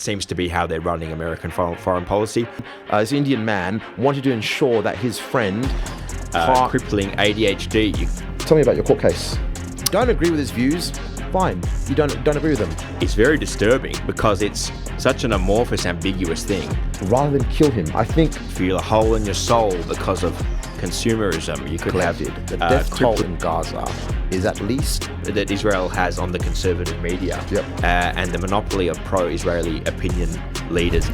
that seems to be how they're running American foreign policy. This Indian man wanted to ensure that his friend... crippling ADHD. Tell me about your court case. Don't agree with his views? Fine. You don't agree with them. It's very disturbing because it's such an amorphous, ambiguous thing. Rather than kill him, I think... Feel a hole in your soul because of consumerism. You could have the death toll in Gaza is at least... that Israel has on the conservative media. Yep. And the monopoly of pro-Israeli opinion leaders.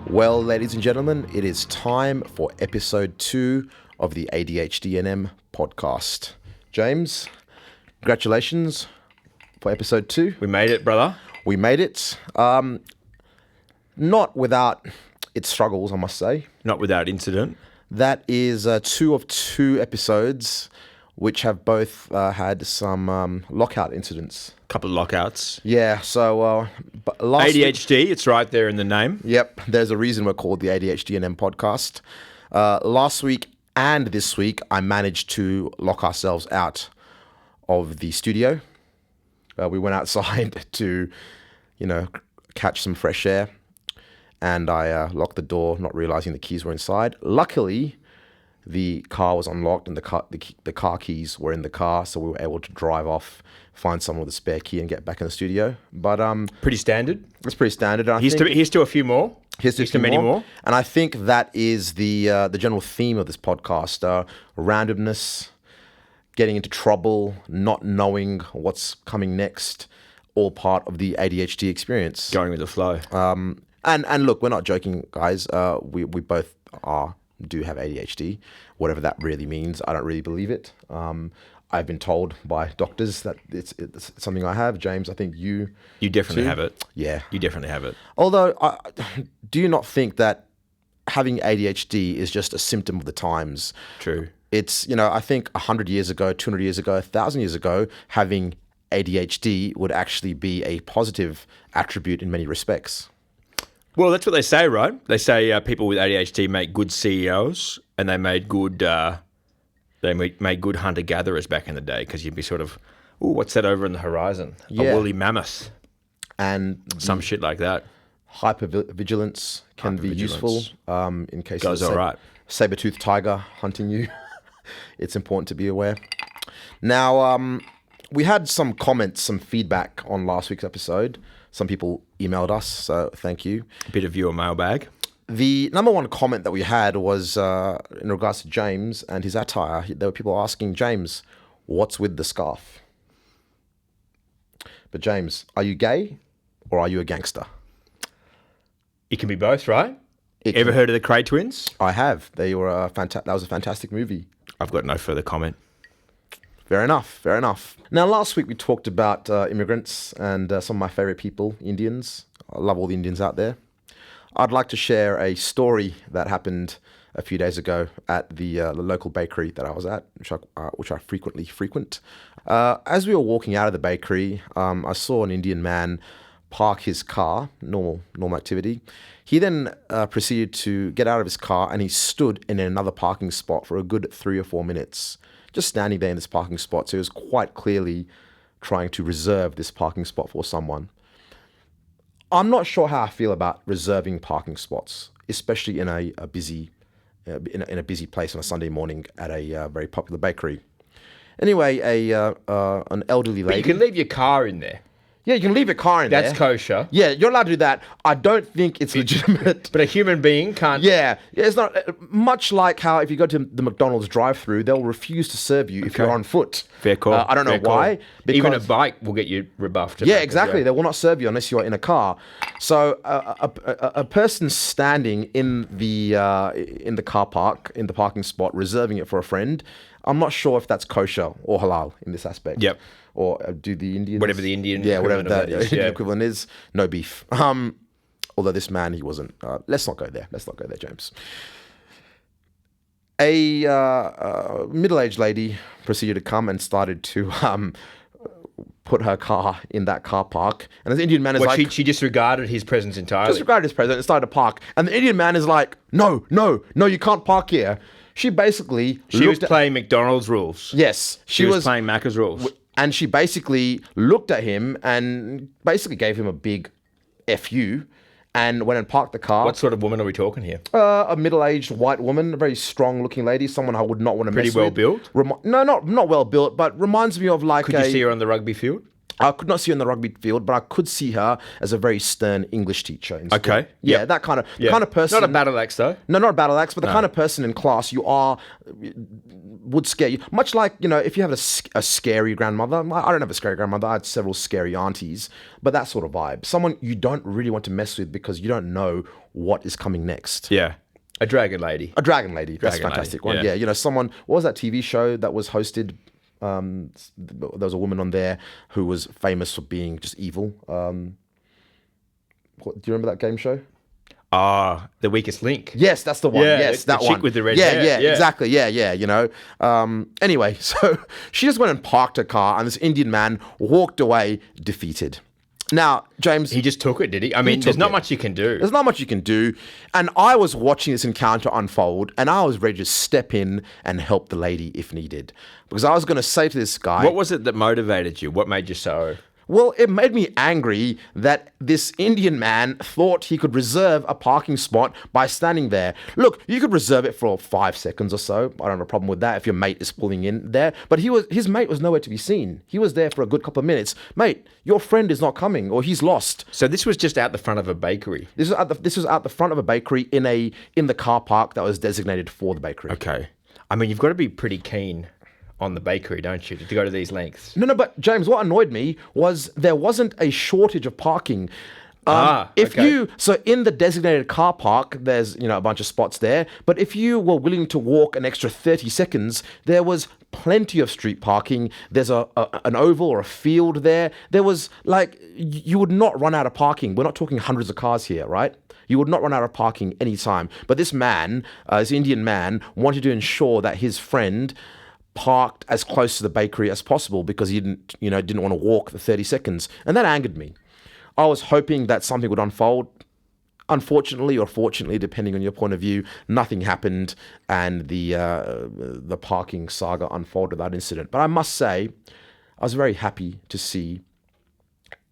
Well, ladies and gentlemen, it is time for episode 2 of the ADHD'n'M podcast. James, congratulations for episode 2. We made it, brother. We made it. Not without its struggles, I must say. Not without incident. That is 2 of 2 episodes which have both had some lockout incidents. Couple of lockouts. Yeah, so... ADHD, it's right there in the name. Yep, there's a reason we're called the ADHD'n'M podcast. Last week and this week, I managed to lock ourselves out of the studio. We went outside to, catch some fresh air. And I locked the door, not realizing the keys were inside. Luckily, the car was unlocked and the car keys were in the car, so we were able to drive off, find someone with a spare key, and get back in the studio. But pretty standard. It's pretty standard. Here's to a few more. Here's to many more. And I think that is the general theme of this podcast: randomness, getting into trouble, not knowing what's coming next, all part of the ADHD experience. Going with the flow. And look, we're not joking, guys. We both do have ADHD, whatever that really means. I don't really believe it. I've been told by doctors that it's something I have. James, I think you definitely too. have it. Yeah, you definitely have it. Although, do you not think that having ADHD is just a symptom of the times? True. It's I think 100 years ago, 200 years ago, 1,000 years ago, having ADHD would actually be a positive attribute in many respects. Well, that's what they say, right? They say people with ADHD make good CEOs, and they made good good hunter-gatherers back in the day, because you'd be sort of, ooh, what's that over in the horizon? Yeah. A woolly mammoth. And some shit like that. Hypervigilance can be useful in case of a saber-toothed tiger hunting you. It's important to be aware. Now, we had some comments, some feedback on last week's episode. Some people emailed us, so thank you. A bit of viewer mailbag. The number one comment that we had was in regards to James and his attire. There were people asking, James, what's with the scarf? But James, are you gay or are you a gangster? It can be both, right? Ever heard of the Cray twins? I have. They were that was a fantastic movie. I've got no further comment. Fair enough. Now, last week we talked about immigrants and some of my favorite people, Indians. I love all the Indians out there. I'd like to share a story that happened a few days ago at the local bakery that I was at, which I frequently frequent. As we were walking out of the bakery, I saw an Indian man park his car, normal activity. He then proceeded to get out of his car, and he stood in another parking spot for a good 3 or 4 minutes. Just standing there in this parking spot. So he was quite clearly trying to reserve this parking spot for someone. I'm not sure how I feel about reserving parking spots, especially in a busy place on a Sunday morning at a very popular bakery. Anyway, an elderly lady. But you can leave your car in there. Yeah, you can leave your car in there. That's kosher. Yeah, you're allowed to do that. I don't think it's legitimate. But a human being can't. Yeah, it's not much like how if you go to the McDonald's drive-thru, they'll refuse to serve you if you're on foot. Fair call. I don't know why. Even a bike will get you rebuffed. Yeah, exactly. They will not serve you unless you are in a car. So a person standing in the car park, in the parking spot, reserving it for a friend, I'm not sure if that's kosher or halal in this aspect. Yep. Or do the Indians... Whatever the Indian whatever that is. Indian equivalent is. No beef. Although this man, he wasn't... let's not go there. James. A middle-aged lady proceeded to come and started to put her car in that car park. And the Indian man is like... She disregarded his presence entirely. Disregarded his presence and started to park. And the Indian man is like, no, you can't park here. She basically... She was playing McDonald's rules. Yes. She was playing Macca's rules. And she basically looked at him and basically gave him a big FU and went and parked the car. What sort of woman are we talking here? A middle-aged white woman, a very strong-looking lady, someone I would not want to mess with. Pretty well built? No, not well built, but reminds me of like Could you see her on the rugby field? I could not see her on the rugby field, but I could see her as a very stern English teacher. In school. Okay. Yeah, that kind of person. Not a battle axe, though. No, not a battle axe, but the kind of person in class would scare you. Much like, if you have a scary grandmother. I don't have a scary grandmother. I had several scary aunties, but that sort of vibe. Someone you don't really want to mess with because you don't know what is coming next. Yeah. A dragon lady. A dragon lady. That's a Dragon fantastic lady, one. yeah. Yeah, someone, what was that TV show that was hosted? There was a woman on there who was famous for being just evil. Do you remember that game show? The Weakest Link. Yes, that's the one. Yeah, yes, that the one. chick with the red hair. Yeah, exactly. Yeah. Anyway, so she just went and parked her car, and this Indian man walked away defeated. Now, James... He just took it, did he? I mean, there's not much you can do. There's not much you can do. And I was watching this encounter unfold, and I was ready to step in and help the lady if needed. Because I was going to say to this guy... What was it that motivated you? What made you so... Well, it made me angry that this Indian man thought he could reserve a parking spot by standing there. Look, you could reserve it for 5 seconds or so. I don't have a problem with that if your mate is pulling in there. But his mate was nowhere to be seen. He was there for a good couple of minutes. Mate, your friend is not coming, or he's lost. So this was just out the front of a bakery? This was out the front of a bakery in the car park that was designated for the bakery. Okay. I mean, you've got to be pretty keen on the bakery, don't you, to go to these lengths? No, but James, what annoyed me was there wasn't a shortage of parking. So in the designated car park, there's a bunch of spots there. But if you were willing to walk an extra 30 seconds, there was plenty of street parking. There's an oval or a field there. There was you would not run out of parking. We're not talking hundreds of cars here, right? You would not run out of parking anytime. But this man, this Indian man, wanted to ensure that his friend parked as close to the bakery as possible because he didn't want to walk the 30 seconds. And that angered me. I was hoping that something would unfold. Unfortunately or fortunately, depending on your point of view, nothing happened and the parking saga unfolded that incident. But I must say, I was very happy to see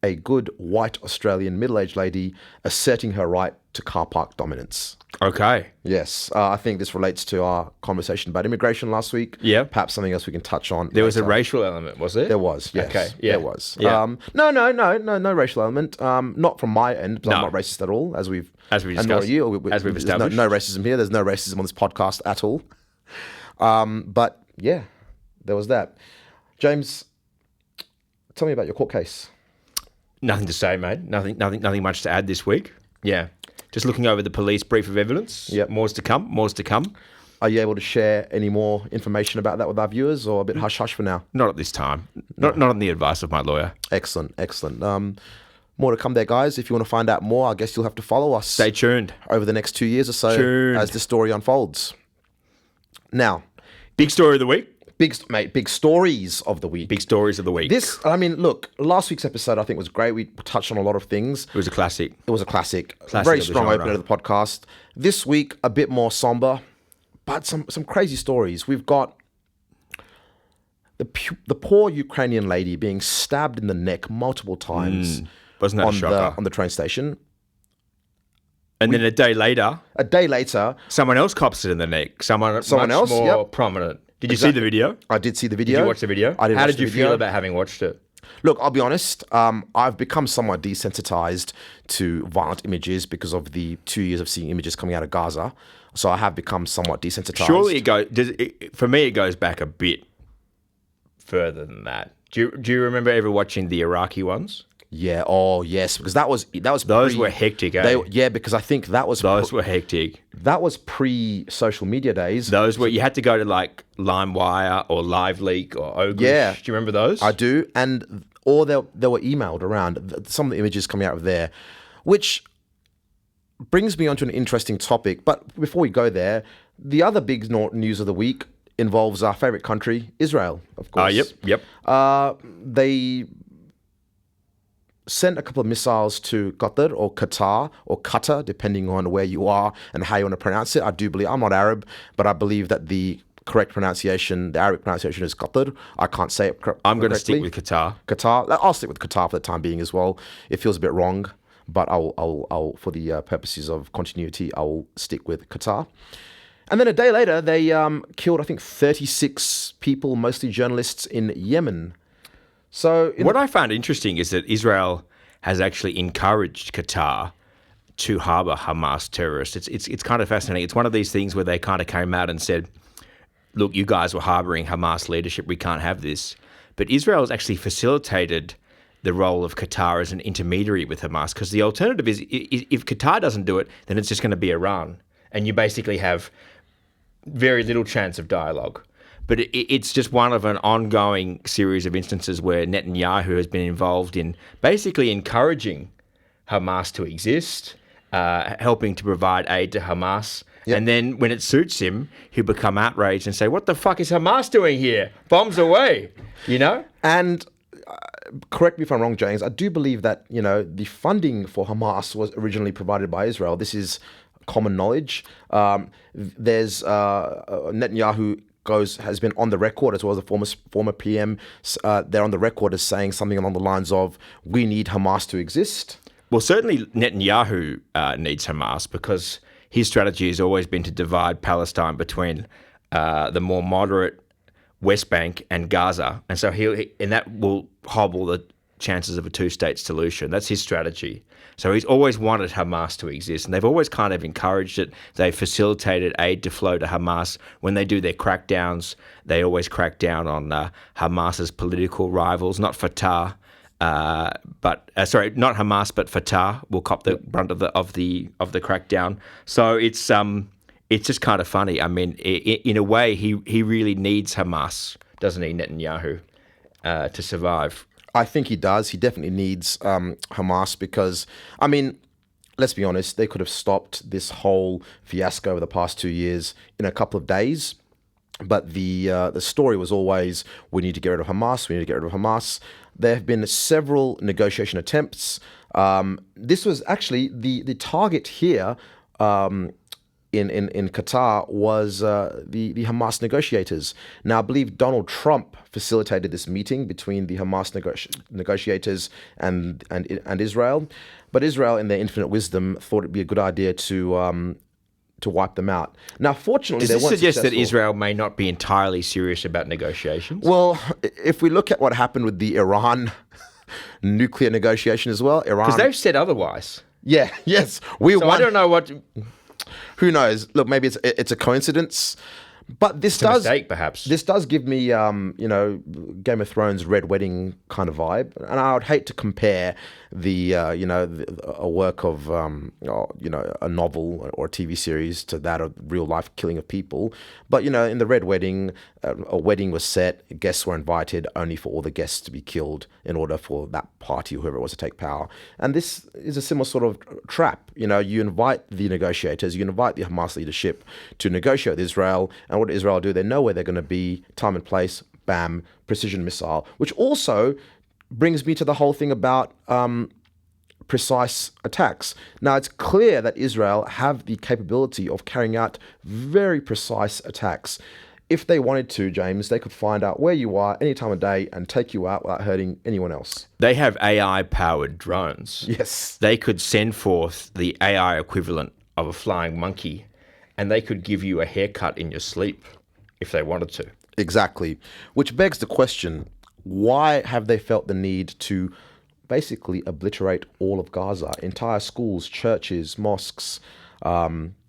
a good white Australian middle-aged lady asserting her right to car park dominance. Okay. Yes, I think this relates to our conversation about immigration last week. Yeah. Perhaps something else we can touch on. There was a racial element, was there? There was, yes. Okay, yeah. There was. Yeah. No racial element. Not from my end, because I'm not racist at all, as we've discussed. As we've There's established. No racism here. There's no racism on this podcast at all. But yeah, there was that. James, tell me about your court case. Nothing to say, mate. Nothing much to add this week. Yeah. Just looking over the police brief of evidence. Yep. More's to come. Are you able to share any more information about that with our viewers, or a bit hush-hush for now? Not at this time. Not on the advice of my lawyer. Excellent. More to come there, guys. If you want to find out more, I guess you'll have to follow us. Stay tuned. Over the next 2 years or so as the story unfolds. Now. Big story of the week. Big stories of the week. Big stories of the week. Look, last week's episode I think was great. We touched on a lot of things. It was a classic. Very strong opener to the podcast. This week, a bit more somber, but some crazy stories. We've got the poor Ukrainian lady being stabbed in the neck multiple times. Wasn't that a shocker? On the train station. And then a day later, someone else cops it in the neck. Someone else, more prominent. Did you see the video? I did see the video. Did you watch the video? I did. How did you feel about having watched it? Look, I'll be honest. I've become somewhat desensitized to violent images because of the 2 years of seeing images coming out of Gaza. So I have become somewhat desensitized. Surely for me, it goes back a bit further than that. Do you remember ever watching the Iraqi ones? Yeah. Oh, yes. Because that was those were hectic. Because I think those were hectic. That was pre-social media days. Those were you had to go to like LimeWire or LiveLeak or Ogre. Yeah. Do you remember those? I do, or they were emailed around. Some of the images coming out of there, which brings me onto an interesting topic. But before we go there, the other big news of the week involves our favorite country, Israel. Of course. Yep. They sent a couple of missiles to Qatar, depending on where you are and how you want to pronounce it. I do believe, I'm not Arab, but I believe that the correct pronunciation, the Arabic pronunciation is Qatar. I can't say it correctly. I'm going to stick with Qatar. Qatar. I'll stick with Qatar for the time being as well. It feels a bit wrong, but I'll for the purposes of continuity, I'll stick with Qatar. And then a day later, they killed, I think, 36 people, mostly journalists in Yemen. So what I found interesting is that Israel has actually encouraged Qatar to harbour Hamas terrorists. It's kind of fascinating. It's one of these things where they kind of came out and said, look, you guys were harbouring Hamas leadership. We can't have this. But Israel has actually facilitated the role of Qatar as an intermediary with Hamas, because the alternative is if Qatar doesn't do it, then it's just going to be Iran. And you basically have very little chance of dialogue. But it's just one of an ongoing series of instances where Netanyahu has been involved in basically encouraging Hamas to exist, helping to provide aid to Hamas. Yep. And then when it suits him, he'll become outraged and say, what the fuck is Hamas doing here? Bombs away, you know? And correct me if I'm wrong, James, I do believe that, the funding for Hamas was originally provided by Israel. This is common knowledge. There's Netanyahu has been on the record, as well as the former PM. They're on the record as saying something along the lines of, we need Hamas to exist. Well, certainly Netanyahu needs Hamas, because his strategy has always been to divide Palestine between the more moderate West Bank and Gaza. And so and that will hobble the chances of a two-state solution. That's his strategy. So he's always wanted Hamas to exist, and they've always kind of encouraged it. They've facilitated aid to flow to Hamas. When they do their crackdowns, they always crack down on Hamas's political rivals, not Fatah, not Hamas, but Fatah will cop the brunt of the crackdown. So it's just kind of funny. I mean, in a way, he really needs Hamas, doesn't he, Netanyahu, to survive? I think he does. He definitely needs Hamas because, I mean, let's be honest, they could have stopped this whole fiasco over the past 2 years in a couple of days. But the story was always, we need to get rid of Hamas, we need to get rid of Hamas. There have been several negotiation attempts. This was actually the target here in Qatar was the Hamas negotiators. Now, I believe Donald Trump facilitated this meeting between the Hamas negotiators and Israel. But Israel, in their infinite wisdom, thought it'd be a good idea to wipe them out. Now, fortunately, does they weren't this suggest successful. that Israel may not be entirely serious about negotiations? Well, if we look at what happened with the Iran nuclear negotiation as well, Iran, because they've said otherwise. Yeah, yes, I don't know what. Who knows? Look, maybe it's a coincidence, but It's a mistake, perhaps. This does give me, Game of Thrones Red Wedding kind of vibe, and I would hate to compare a work of, a novel or a TV series to that of real life killing of people. But in the Red Wedding, a wedding was set, guests were invited, only for all the guests to be killed in order for that party, whoever it was, to take power. And this is a similar sort of trap. You invite the negotiators, you invite the Hamas leadership to negotiate with Israel, and what does Israel do? They know where they're going to be, time and place, bam, precision missile, which also brings me to the whole thing about precise attacks. Now, it's clear that Israel have the capability of carrying out very precise attacks. If they wanted to, James, they could find out where you are any time of day and take you out without hurting anyone else. They have AI-powered drones. Yes. They could send forth the AI equivalent of a flying monkey, and they could give you a haircut in your sleep if they wanted to. Exactly. Which begs the question, why have they felt the need to basically obliterate all of Gaza? Entire schools, churches, mosques,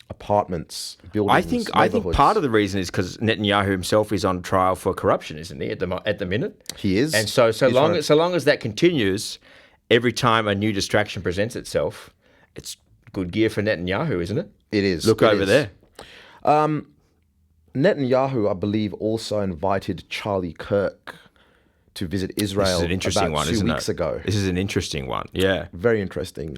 apartments, buildings, I think part of the reason is because Netanyahu himself is on trial for corruption, isn't he, at the minute? He is. And so long as that continues, every time a new distraction presents itself, it's good gear for Netanyahu, isn't it? It is. Look over there. Netanyahu, I believe, also invited Charlie Kirk to visit Israel. This is an interesting one, isn't it? 2 weeks ago. This is an interesting one. Yeah. Very interesting.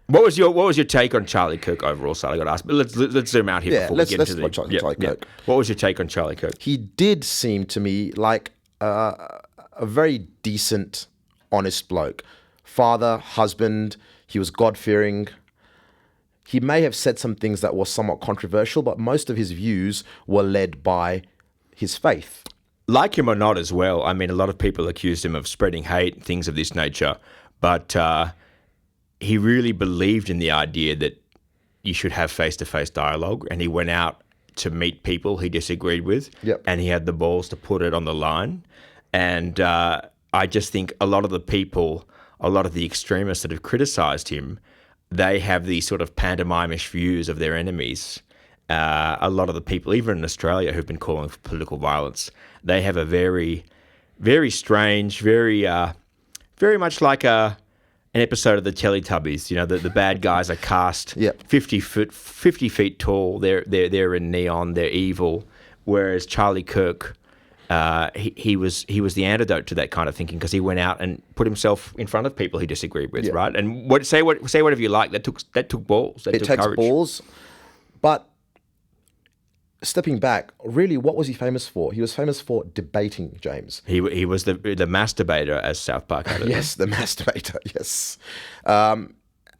What was your take on Charlie Kirk overall, Sal? I got to ask, but let's zoom out here before we get into the Charlie Kirk. What was your take on Charlie Kirk? He did seem to me like a very decent, honest bloke. Father, husband. He was God-fearing. he may have said some things that were somewhat controversial, but most of his views were led by his faith. Like him or not as well, I mean, a lot of people accused him of spreading hate and things of this nature, but he really believed in the idea that you should have face-to-face dialogue, and he went out to meet people he disagreed with, Yep. and he had the balls to put it on the line. And I just think a lot of the extremists that have criticised him, they have these sort of pantomimish views of their enemies. A lot of the people, even in Australia, who've been calling for political violence, they have a very, very strange, very much like an episode of the Teletubbies. You know, the bad guys are cast Yep. 50 feet tall. They're in neon. They're evil. Whereas Charlie Kirk, he was the antidote to that kind of thinking, because he went out and put himself in front of people he disagreed with, Yeah. right? And say whatever you like. That took balls. That It took takes courage. balls. But stepping back, really, what was he famous for? He was famous for debating, James. He was the masturbator, as South Park had it. Yes, the masturbator, yes.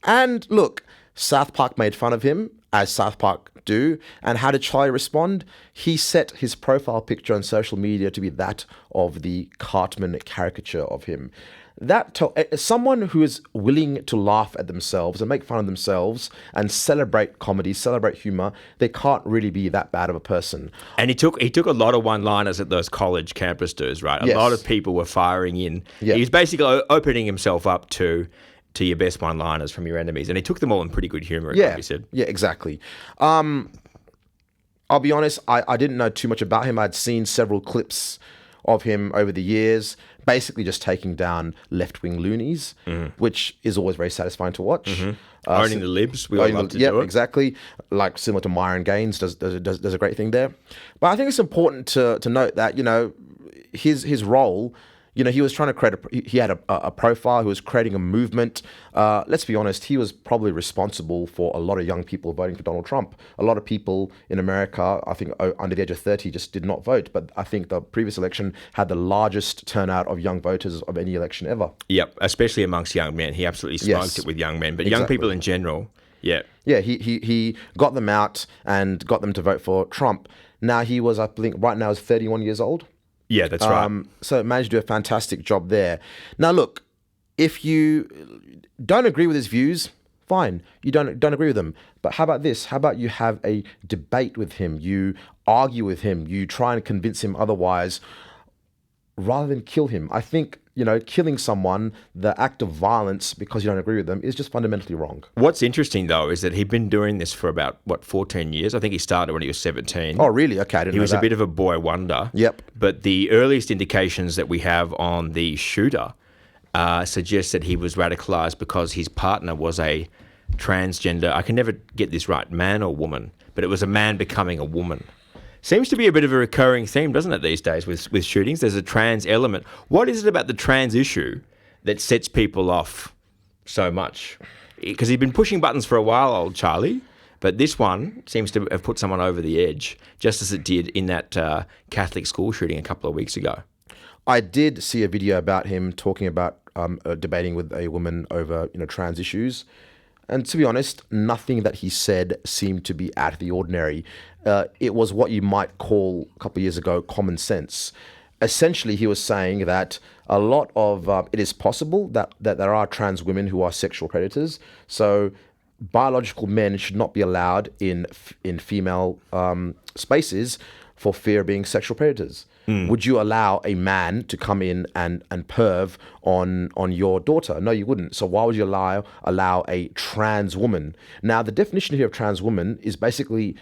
And look, South Park made fun of him, as South Park do. And how did Charlie respond? He set his profile picture on social media to be that of the Cartman caricature of him. Someone who is willing to laugh at themselves and make fun of themselves and celebrate comedy, celebrate humor, they can't really be that bad of a person. And he took a lot of one-liners that those college campus dudes, right? A Yes. lot of people were firing in. Yeah. He's basically opening himself up to your best one-liners from your enemies, and he took them all in pretty good humor. Yeah, He said. yeah, exactly. I'll be honest, I didn't know too much about him. I'd seen several clips of him over the years, basically just taking down left-wing loonies, which is always very satisfying to watch. Owning the libs, we all love to do it. Exactly. Like similar to Myron Gaines does a great thing there. But I think it's important to note that, you know, his role, you know, he was trying to he had a profile, he was creating a movement. Let's be honest, he was probably responsible for a lot of young people voting for Donald Trump. A lot of people in America, I think under the age of 30, just did not vote. But I think the previous election had the largest turnout of young voters of any election ever. Yep, especially amongst young men. He absolutely smoked it with young men, but young Exactly. people in general, yeah. Yeah, he got them out and got them to vote for Trump. Now he was, I think, right now is 31 years old. Yeah, that's right. So managed to do a fantastic job there. Now, look, if you don't agree with his views, fine. You don't agree with them. But how about this? How about you have a debate with him? You argue with him. You try and convince him otherwise, rather than kill him. I think, you know, killing someone, the act of violence because you don't agree with them, is just fundamentally wrong. What's interesting, though, is that he'd been doing this for about, 14 years? I think he started when he was 17. Oh, really? Okay, I didn't know that. He was a bit of a boy wonder. Yep. But the earliest indications that we have on the shooter suggest that he was radicalized because his partner was a transgender, I can never get this right, man or woman, but it was a man becoming a woman. Seems to be a bit of a recurring theme, doesn't it, these days with shootings? There's a trans element. What is it about the trans issue that sets people off so much? Because he's been pushing buttons for a while, old Charlie, but this one seems to have put someone over the edge, just as it did in that Catholic school shooting a couple of weeks ago. I did see a video about him talking about debating with a woman over, you know, trans issues. And to be honest, nothing that he said seemed to be out of the ordinary. It was what you might call, a couple of years ago, common sense. Essentially, he was saying that a lot of it is possible that there are trans women who are sexual predators. So biological men should not be allowed in female spaces for fear of being sexual predators. Would you allow a man to come in and perv on your daughter? No, you wouldn't. So why would you allow a trans woman? Now, the definition here of trans woman is basically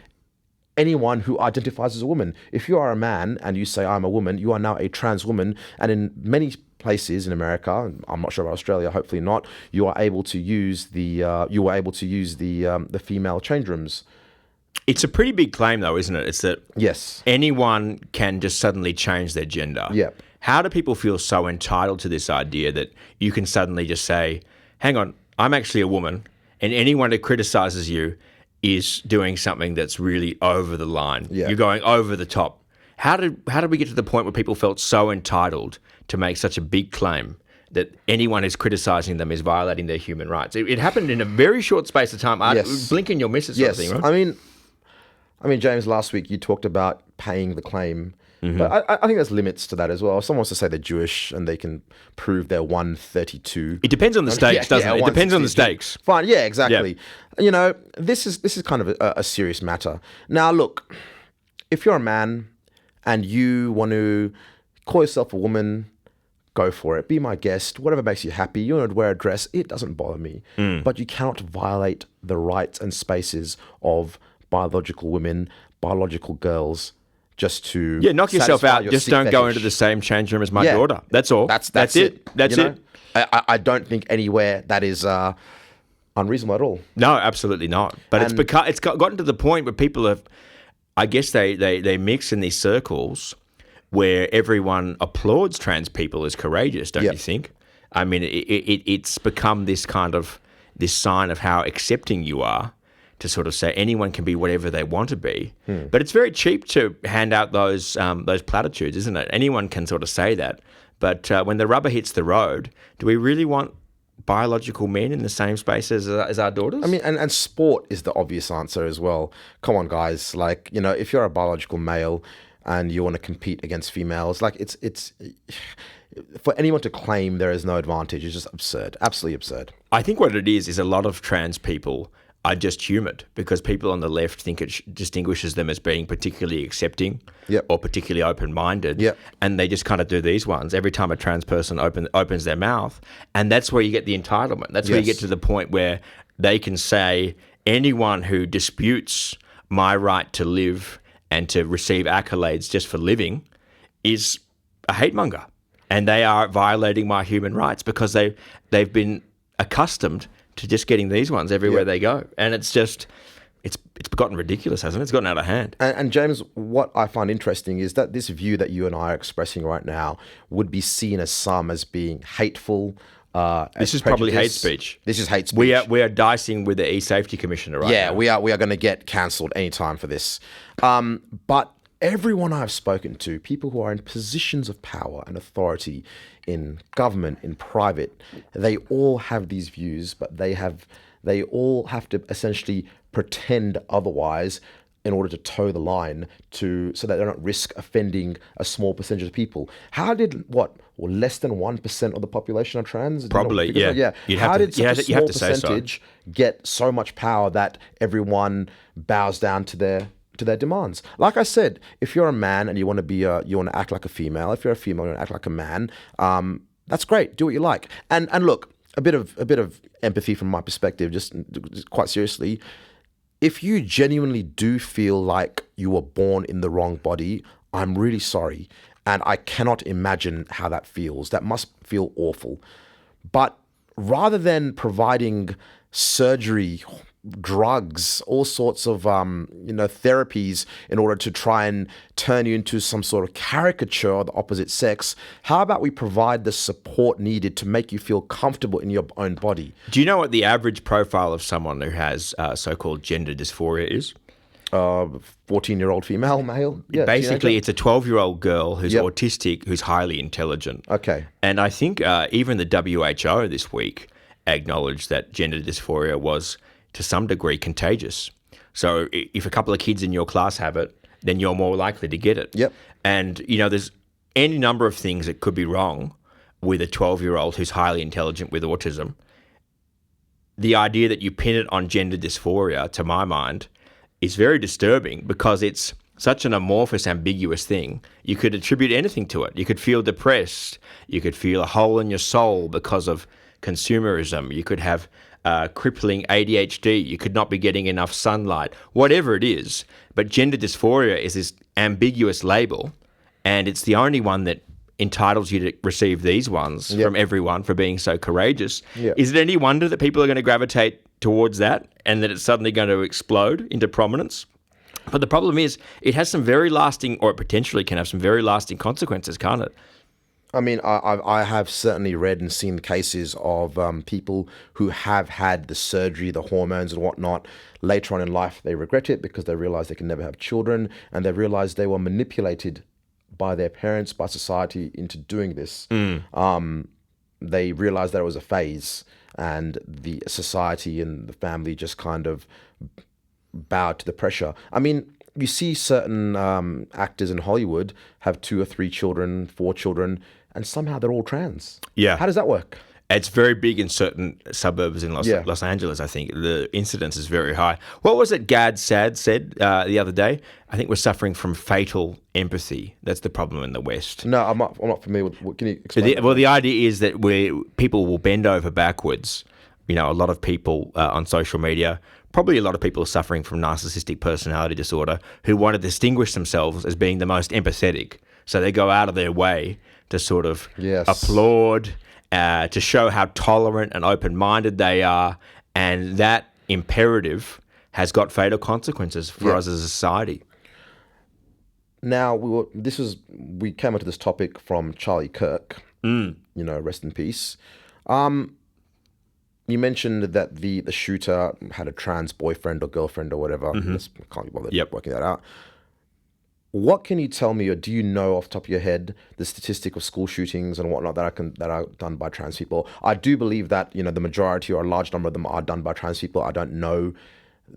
anyone who identifies as a woman. If you are a man and you say, I'm a woman, you are now a trans woman. And in many places in America, I'm not sure about Australia, hopefully not, you are able to use the female change rooms. It's a pretty big claim, though, isn't it? It's that Yes. anyone can just suddenly change their gender. Yep. How do people feel so entitled to this idea that you can suddenly just say, hang on, I'm actually a woman, and anyone that criticizes you is doing something that's really over the line. Yeah. You're going over the top. How did we get to the point where people felt so entitled to make such a big claim that anyone who's criticising them is violating their human rights. It happened in a very short space of time. Yes. Blink and you'll miss it sort of thing, right? I mean, James, last week you talked about paying the claim. But I think there's limits to that as well. If someone wants to say they're Jewish and they can prove they're 132. It depends on the stakes, doesn't it? It depends on the stakes. Fine, yeah, exactly. Yeah. This is kind of a serious matter. Now, look, if you're a man and you want to call yourself a woman, go for it. Be my guest. Whatever makes you happy. You want to wear a dress. It doesn't bother me. But you cannot violate the rights and spaces of biological women, biological girls, just to knock yourself out. Just don't go into the same change room as my daughter. That's all. That's it. That's it. I don't think anywhere that is unreasonable at all. No, absolutely not. But it's gotten to the point where people have, I guess they mix in these circles where everyone applauds trans people as courageous, don't you think? I mean, it's become this kind of this sign of how accepting you are, to sort of say anyone can be whatever they want to be. But it's very cheap to hand out those platitudes, isn't it? Anyone can sort of say that. But when the rubber hits the road, do we really want biological men in the same space as our daughters? I mean, and sport is the obvious answer as well. Come on, guys. Like, if you're a biological male and you want to compete against females, like it's for anyone to claim there is no advantage is just absurd. Absolutely absurd. I think what it is a lot of trans people are just humoured because people on the left think it distinguishes them as being particularly accepting or particularly open-minded. And they just kind of do these ones every time a trans person opens their mouth. And that's where you get the entitlement. That's where you get to the point where they can say anyone who disputes my right to live and to receive accolades just for living is a hate monger. And they are violating my human rights because they've been accustomed to just getting these ones everywhere they go. And it's gotten ridiculous, hasn't it? It's gotten out of hand. And James, what I find interesting is that this view that you and I are expressing right now would be seen as some as being hateful. This is probably hate speech. This is hate speech. We are dicing with the e-safety commissioner right now. Yeah, we are going to get cancelled anytime for this. But everyone I've spoken to, people who are in positions of power and authority in government, in private, they all have these views, but they all have to essentially pretend otherwise in order to toe the line so that they don't risk offending a small percentage of people. How did less than 1% of the population are trans? Probably, yeah. How did such a small percentage get so much power that everyone bows down to their demands? Like I said, if you're a man and you want to act like a female, if you're a female and you want to act like a man, that's great. Do what you like. And look, a bit of empathy from my perspective, just quite seriously. If you genuinely do feel like you were born in the wrong body, I'm really sorry. And I cannot imagine how that feels. That must feel awful. But rather than providing surgery, drugs, all sorts of therapies in order to try and turn you into some sort of caricature of the opposite sex, how about we provide the support needed to make you feel comfortable in your own body? Do you know what the average profile of someone who has so-called gender dysphoria is? 14-year-old female, male? Yeah, basically, it's a 12-year-old girl who's autistic, who's highly intelligent. Okay. And I think even the WHO this week acknowledged that gender dysphoria was to some degree contagious. So if a couple of kids in your class have it, then you're more likely to get it. Yep. And, there's any number of things that could be wrong with a 12-year-old who's highly intelligent with autism. The idea that you pin it on gender dysphoria, to my mind, is very disturbing because it's such an amorphous, ambiguous thing. You could attribute anything to it. You could feel depressed. You could feel a hole in your soul because of consumerism. You could have crippling ADHD. You could not be getting enough sunlight. Whatever it is. But gender dysphoria is this ambiguous label, and it's the only one that entitles you to receive these ones from everyone for being so courageous. Is it any wonder that people are going to gravitate towards that and that it's suddenly going to explode into prominence? But the problem is it has some very lasting, or it potentially can have some very lasting consequences, can't it? I mean, I have certainly read and seen cases of people who have had the surgery, the hormones and whatnot. Later on in life, they regret it because they realize they can never have children, and they realize they were manipulated by their parents, by society into doing this. they realized that it was a phase, and the society and the family just kind of bowed to the pressure. I mean, you see certain actors in Hollywood have 2 or 3 children, 4 children, and somehow they're all trans. Yeah. How does that work? It's very big in certain suburbs in Los Angeles, I think. The incidence is very high. What was it Saad said the other day? I think we're suffering from fatal empathy. That's the problem in the West. No, I'm not familiar with what. Can you explain? The idea is that people will bend over backwards. You know, a lot of people on social media, probably a lot of people are suffering from narcissistic personality disorder who want to distinguish themselves as being the most empathetic. So they go out of their way to sort of applaud, to show how tolerant and open-minded they are, and that imperative has got fatal consequences for us as a society. Now, we came into this topic from Charlie Kirk. You know, rest in peace. You mentioned that the shooter had a trans boyfriend or girlfriend or whatever. I can't be bothered working that out. What can you tell me, or do you know off the top of your head the statistic of school shootings and whatnot that are done by trans people? I do believe that, you know, the majority or a large number of them are done by trans people. I don't know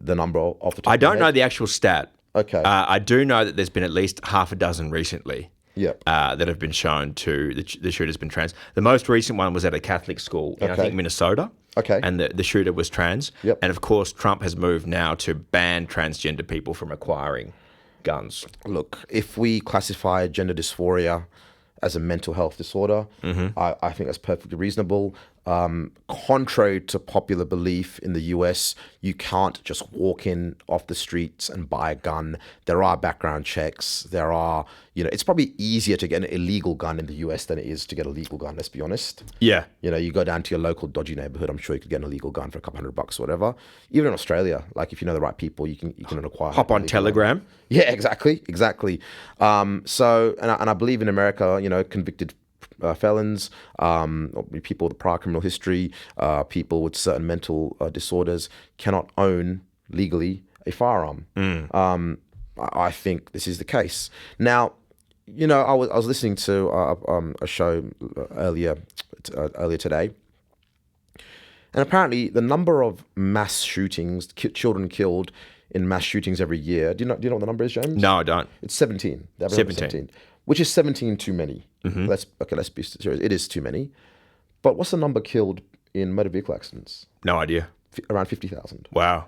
the number off the top. I don't know the actual stat. Okay. I do know that there's been at least half a dozen recently. Yep. That have been shown to the shooter's been trans. The most recent one was at a Catholic school in I think Minnesota. Okay. And the shooter was trans. Yep. And of course, Trump has moved now to ban transgender people from acquiring guns. Look, if we classify gender dysphoria as a mental health disorder, I think that's perfectly reasonable. Contrary to popular belief in the US, you can't just walk in off the streets and buy a gun. There are background checks. There are, you know, it's probably easier to get an illegal gun in the US than it is to get a legal gun, let's be honest. Yeah. You know, you go down to your local dodgy neighborhood, I'm sure you could get an illegal gun for a couple $100 or whatever. Even in Australia, like if you know the right people, you can acquire. Hop on Telegram. Gun. Yeah, exactly. So, and I believe in America, you know, convicted felons, people with prior criminal history, people with certain mental disorders cannot own legally a firearm. I think this is the case. Now, you know, I was listening to a show earlier today, and apparently the number of mass shootings, children killed in mass shootings every year. Do you know what the number is, James? No, I don't. It's 17. 17. Which is 17 too many. Let's be serious. It is too many. But what's the number killed in motor vehicle accidents? No idea. Around 50,000. Wow.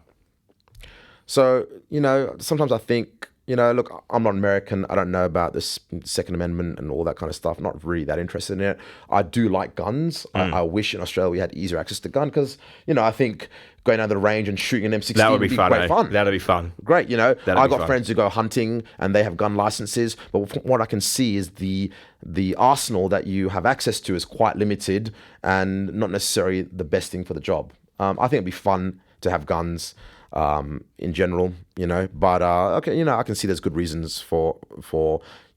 So, you know, sometimes I think, you know, look, I'm not American. I don't know about this Second Amendment and all that kind of stuff. I'm not really that interested in it. I do like guns. I wish in Australia we had easier access to gun because, you know, I think going down the range and shooting an M16 would be great fun. That'd be fun. Great, you know. I got friends who go hunting and they have gun licenses, but from what I can see is the arsenal that you have access to is quite limited and not necessarily the best thing for the job. I think it'd be fun to have guns in general, you know. But okay, you know, I can see there's good reasons for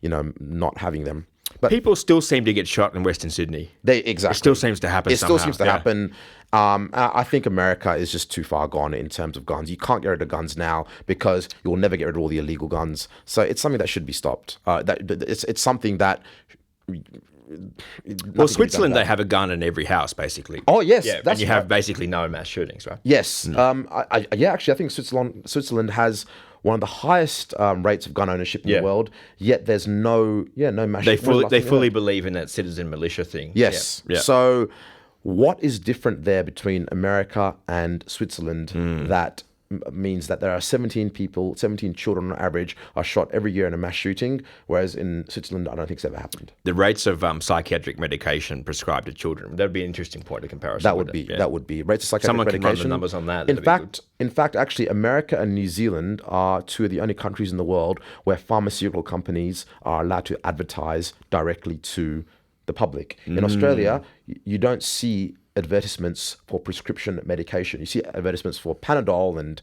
you know not having them. But people still seem to get shot in Western Sydney. It still seems to happen. It still seems to happen. I think America is just too far gone in terms of guns. You can't get rid of guns now because you will never get rid of all the illegal guns. So it's something that should be stopped. It's something that. Well, Switzerland, they have a gun in every house, basically. Oh, yes. Yeah, and you have basically no mass shootings, right? Yes. Actually, I think Switzerland has one of the highest rates of gun ownership in the world, yet there's no mass shootings. They fully believe in that citizen militia thing. Yes. Yeah. So what is different there between America and Switzerland that means that there are 17 children on average are shot every year in a mass shooting, whereas in Switzerland, I don't think it's ever happened. The rates of psychiatric medication prescribed to children, that would be an interesting point of comparison. That would be. Rates of psychiatric medication. Someone can run the numbers on that. In fact, actually, America and New Zealand are two of the only countries in the world where pharmaceutical companies are allowed to advertise directly to the public. In Australia, you don't see advertisements for prescription medication. You see advertisements for Panadol and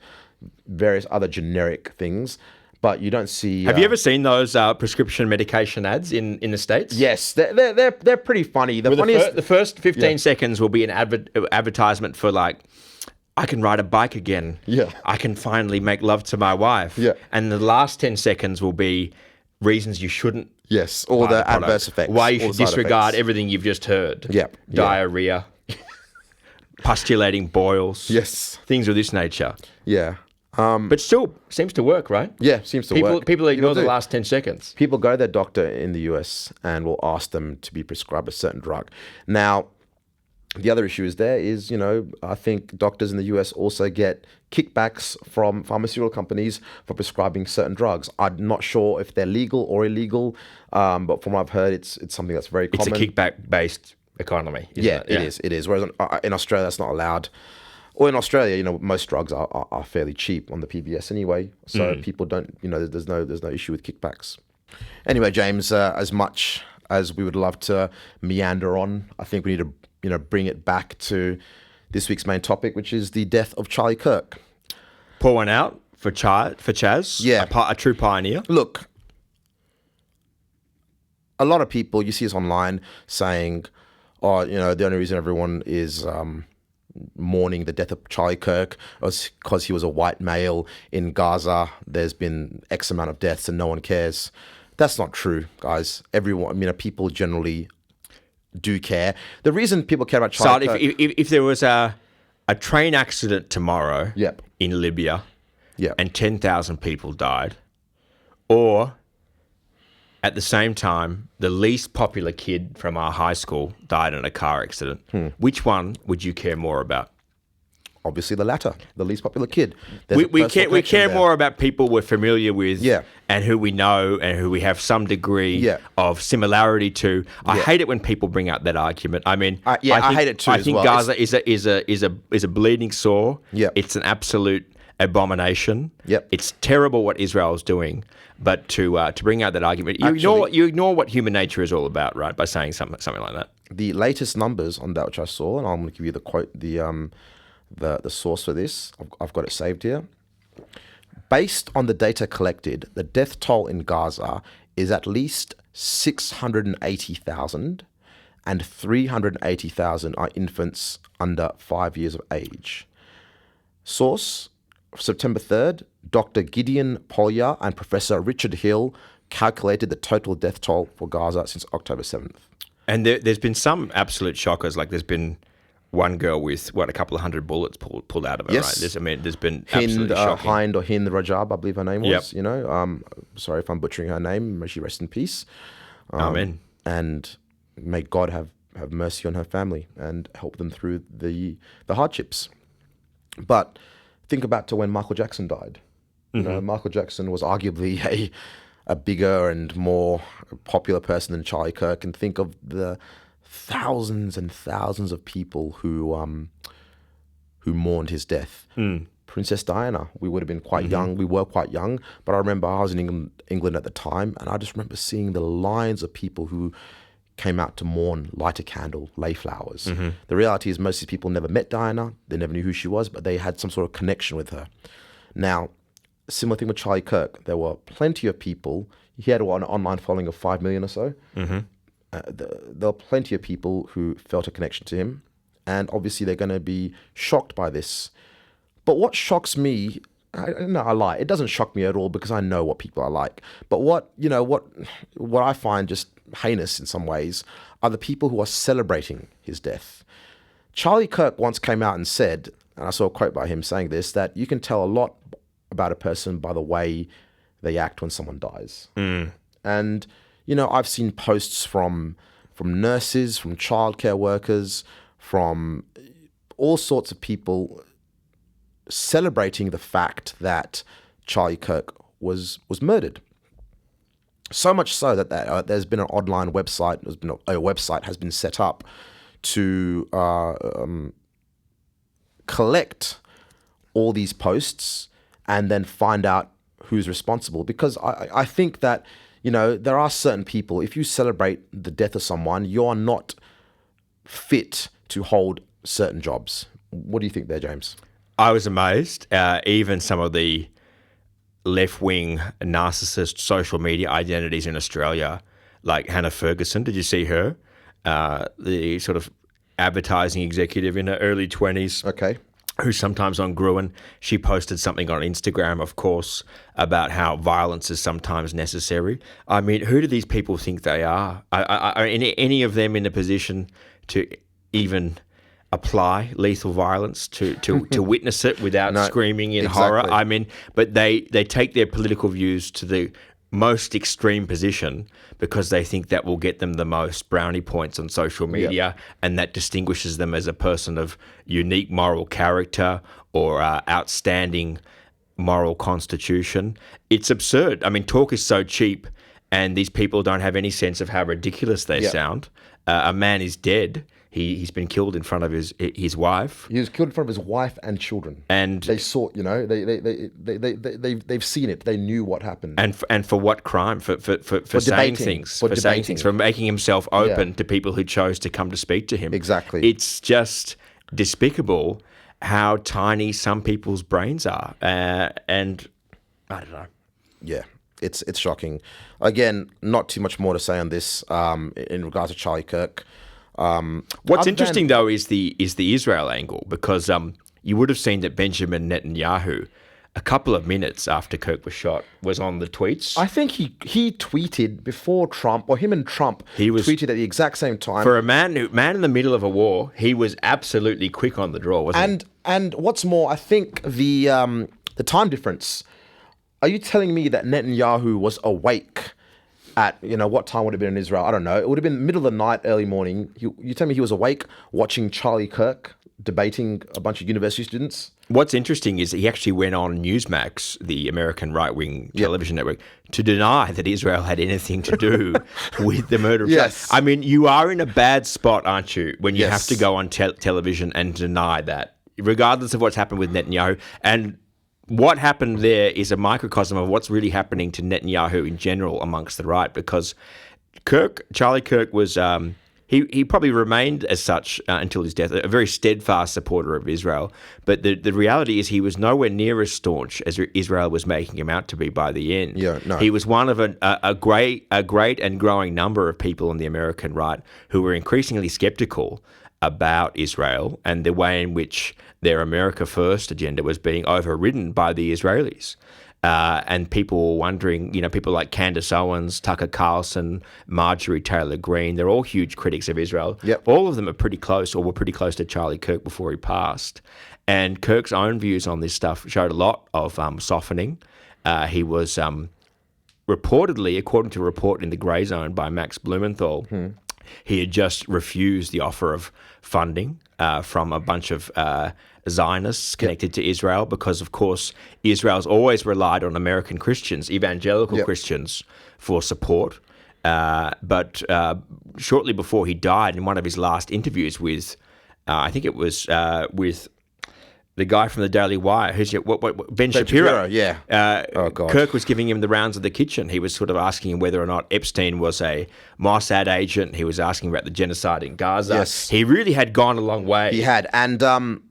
various other generic things, but you don't see. Have you ever seen those prescription medication ads in the States? Yes, they're pretty funny. The first 15 seconds will be an advertisement for like, I can ride a bike again. Yeah. I can finally make love to my wife. Yeah. And the last 10 seconds will be reasons you shouldn't Yes, all the adverse effects. Why you all should the side disregard effects. everything you've just heard. Yep. Yeah. Diarrhea, pustulating boils. Yes. Things of this nature. Yeah. But still, seems to work, right? Yeah, seems to work. People ignore the do. last 10 seconds. People go to their doctor in the US and will ask them to be prescribed a certain drug. Now, the other issue is, I think doctors in the US also get kickbacks from pharmaceutical companies for prescribing certain drugs. I'm not sure if they're legal or illegal, but from what I've heard, it's something that's very common. It's a kickback-based economy, isn't Yeah, it? it is. Whereas in Australia, that's not allowed. Or in Australia, most drugs are fairly cheap on the PBS anyway, so people don't, there's no issue with kickbacks. Anyway, James, as much as we would love to meander on, I think we need to, bring it back to this week's main topic, which is the death of Charlie Kirk. Pour one out for Chaz, Yeah. a true pioneer. Look, a lot of people, you see this online saying, the only reason everyone is mourning the death of Charlie Kirk was because he was a white male in Gaza. There's been X amount of deaths and no one cares. That's not true, guys. Everyone, people generally do care. The reason people care about Charlie Kirk... if there was a train accident tomorrow Yep. in Libya Yep. and 10,000 people died, or at the same time, the least popular kid from our high school died in a car accident, which one would you care more about? Obviously the latter, the least popular kid. There's a We personal care connection there. more about people we're familiar with Yeah. and who we know and who we have some degree Yeah. of similarity to. I Yeah. hate it when people bring up that argument. I mean, I hate it too I as think well. Gaza is a bleeding sore. Yeah. It's an absolute abomination. Yep. It's terrible what Israel is doing. But to bring out that argument, you ignore what human nature is all about, right? By saying something like that. The latest numbers on that which I saw, and I'm going to give you the quote, the source for this. I've got it saved here. Based on the data collected, the death toll in Gaza is at least 680,000, and 380,000 are infants under 5 years of age. Source: September 3rd, Dr. Gideon Polya and Professor Richard Hill calculated the total death toll for Gaza since October 7th. And there's been some absolute shockers. Like there's been one girl with, a couple of hundred bullets pulled out of her, Yes. right? There's been Hind, absolutely shocking. Hind Rajab, I believe her name was. Yep. Sorry if I'm butchering her name. May she rest in peace. Amen. And may God have mercy on her family and help them through the hardships. But think about to when Michael Jackson died. Michael Jackson was arguably a bigger and more popular person than Charlie Kirk, and think of the thousands and thousands of people who mourned his death. Princess Diana, we would have been quite young. We were quite young, but I remember I was in England at the time, and I just remember seeing the lines of people who came out to mourn, light a candle, lay flowers. The reality is most of these people never met Diana. They never knew who she was, but they had some sort of connection with her. Now, similar thing with Charlie Kirk. There were plenty of people. He had an online following of 5 million or so. There were plenty of people who felt a connection to him, and obviously they're going to be shocked by this. But what shocks me, I lie. It doesn't shock me at all because I know what people are like. But what I find just heinous in some ways are the people who are celebrating his death. Charlie Kirk once came out and said, and I saw a quote by him saying this, that you can tell a lot about a person by the way they act when someone dies. And, I've seen posts from nurses, from childcare workers, from all sorts of people celebrating the fact that Charlie Kirk was murdered. So much so that there's been an online website, a website has been set up to collect all these posts and then find out who's responsible. Because I think that, there are certain people, if you celebrate the death of someone, you're not fit to hold certain jobs. What do you think there, James? I was amazed. Even some of the left-wing narcissist social media identities in Australia, like Hannah Ferguson, did you see her? The sort of advertising executive in her early 20s. Okay. who's sometimes on Gruen, she posted something on Instagram, of course, about how violence is sometimes necessary. I mean, who do these people think they are? Are any of them in a position to even apply lethal violence, to witness it without screaming in horror? I mean, but they take their political views to the most extreme position because they think that will get them the most brownie points on social media, and that distinguishes them as a person of unique moral character or outstanding moral constitution. It's absurd. I mean, talk is so cheap, and these people don't have any sense of how ridiculous they sound. A man is dead. He's been killed in front of his wife. He was killed in front of his wife and children. And they saw, they've seen it. They knew what happened. And for what crime? For saying things. For saying things. For making himself open to people who chose to come to speak to him. Exactly. It's just despicable how tiny some people's brains are. And I don't know. Yeah. It's shocking. Again, not too much more to say on this in regards to Charlie Kirk. What's interesting though is the Israel angle, because you would have seen that Benjamin Netanyahu, a couple of minutes after Kirk was shot, was on the tweets. I think he tweeted before Trump, or him and Trump tweeted at the exact same time. For a man in the middle of a war, he was absolutely quick on the draw, wasn't he? And what's more, I think the time difference. Are you telling me that Netanyahu was awake at, what time would it have been in Israel? I don't know. It would have been middle of the night, early morning. You tell me he was awake watching Charlie Kirk debating a bunch of university students? What's interesting is he actually went on Newsmax, the American right-wing television network, to deny that Israel had anything to do with the murder of Charlie. I mean, you are in a bad spot, aren't you, when you have to go on television and deny that, regardless of what's happened with Netanyahu. And what happened there is a microcosm of what's really happening to Netanyahu in general amongst the right, because Charlie Kirk was, he probably remained as such until his death, a very steadfast supporter of Israel. But the reality is he was nowhere near as staunch as Israel was making him out to be by the end. He was one of a great and growing number of people in the American right who were increasingly skeptical about Israel and the way in which their America First agenda was being overridden by the Israelis. And people were wondering, people like Candace Owens, Tucker Carlson, Marjorie Taylor Greene, they're all huge critics of Israel. All of them are pretty close, or were pretty close to Charlie Kirk before he passed. And Kirk's own views on this stuff showed a lot of softening. He was reportedly, according to a report in the Grey Zone by Max Blumenthal, he had just refused the offer of funding from a bunch of Zionists connected to Israel, because, of course, Israel's always relied on American Christians, evangelical Christians, for support. But shortly before he died, in one of his last interviews with, I think it was with the guy from the Daily Wire, who's Ben Shapiro. Kirk was giving him the rounds of the kitchen. He was sort of asking him whether or not Epstein was a Mossad agent. He was asking about the genocide in Gaza. He really had gone a long way. He had. And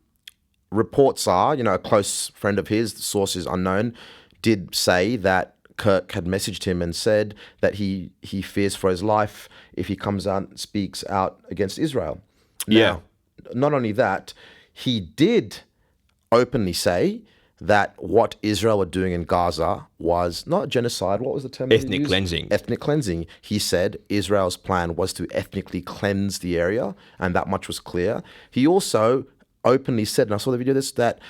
reports are, a close friend of his, the source is unknown, did say that Kirk had messaged him and said that he fears for his life if he comes out and speaks out against Israel. Now, not only that, he did openly say that what Israel were doing in Gaza was not genocide. What was the term? Ethnic cleansing. Ethnic cleansing. He said Israel's plan was to ethnically cleanse the area, and that much was clear. He also openly said, and I saw the video of this, that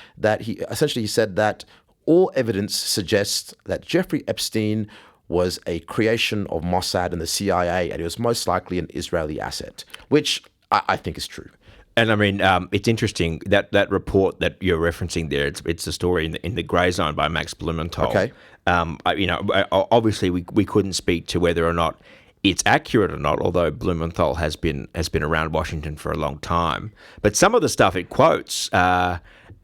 he said that all evidence suggests that Jeffrey Epstein was a creation of Mossad and the CIA, and it was most likely an Israeli asset, which I think is true. And I mean, it's interesting that report that you're referencing there. It's a story in the Grey Zone by Max Blumenthal. Okay. Obviously we couldn't speak to whether or not it's accurate or not, although Blumenthal has been around Washington for a long time. But some of the stuff it quotes